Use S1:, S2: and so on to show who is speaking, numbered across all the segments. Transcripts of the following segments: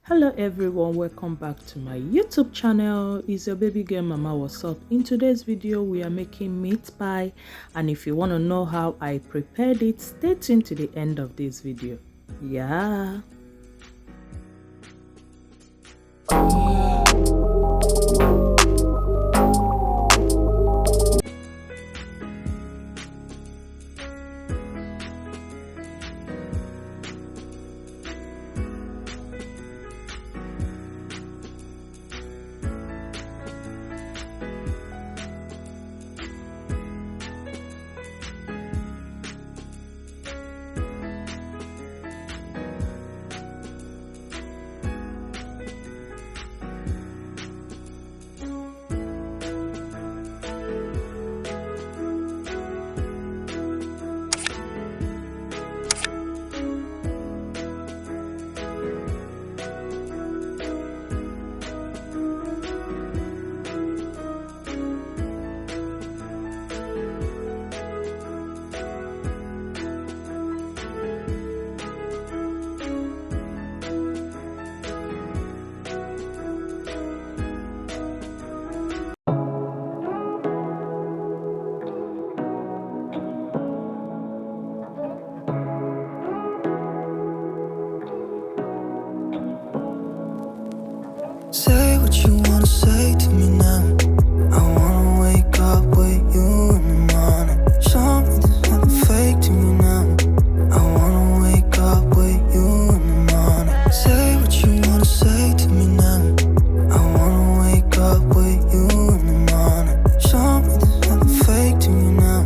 S1: Hello everyone, welcome back to my YouTube channel. It's your baby girl Mama. What's up? In today's video we are making meat pie, and if you want to know how I prepared it, stay tuned to the end of this video. Yeah.
S2: Say what you wanna say to me now. I wanna wake up with you in the morning. Show me there's nothing fake to me now. I wanna wake up with you in the morning. Say what you wanna say to me now. I wanna wake up with you in the morning. Show me there's nothing fake to me now.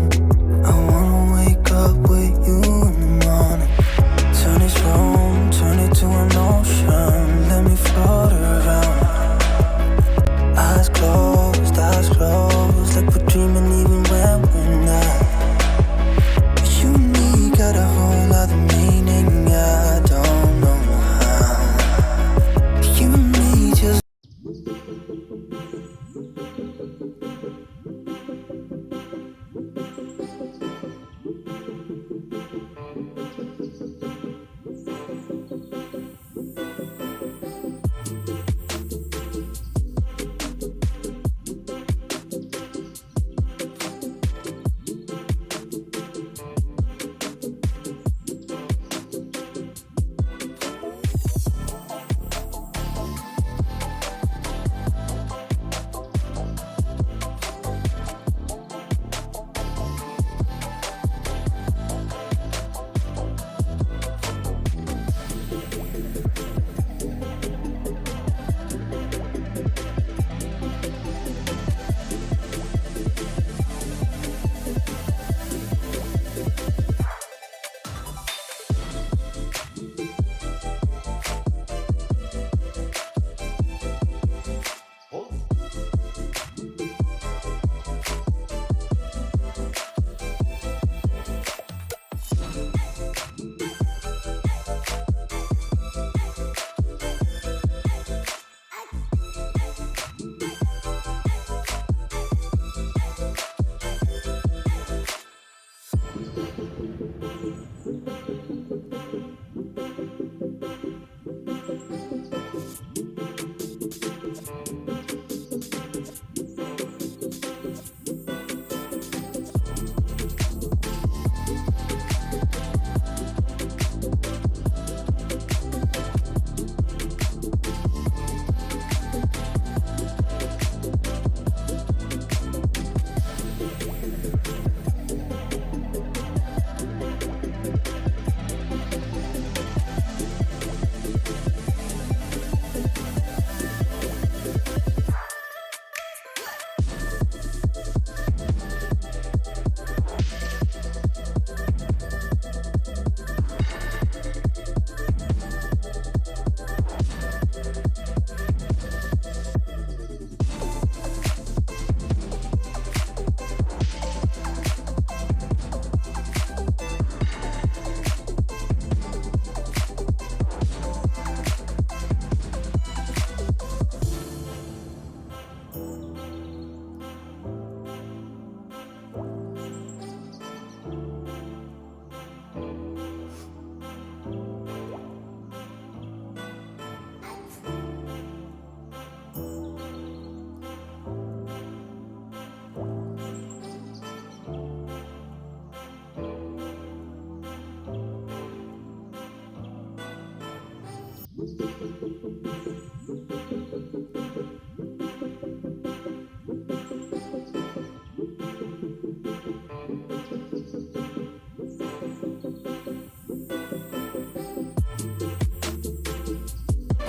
S2: I wanna wake up with you in the morning. Turn this room, turn it to an ocean. Let me float around.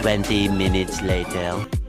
S3: 20 minutes later.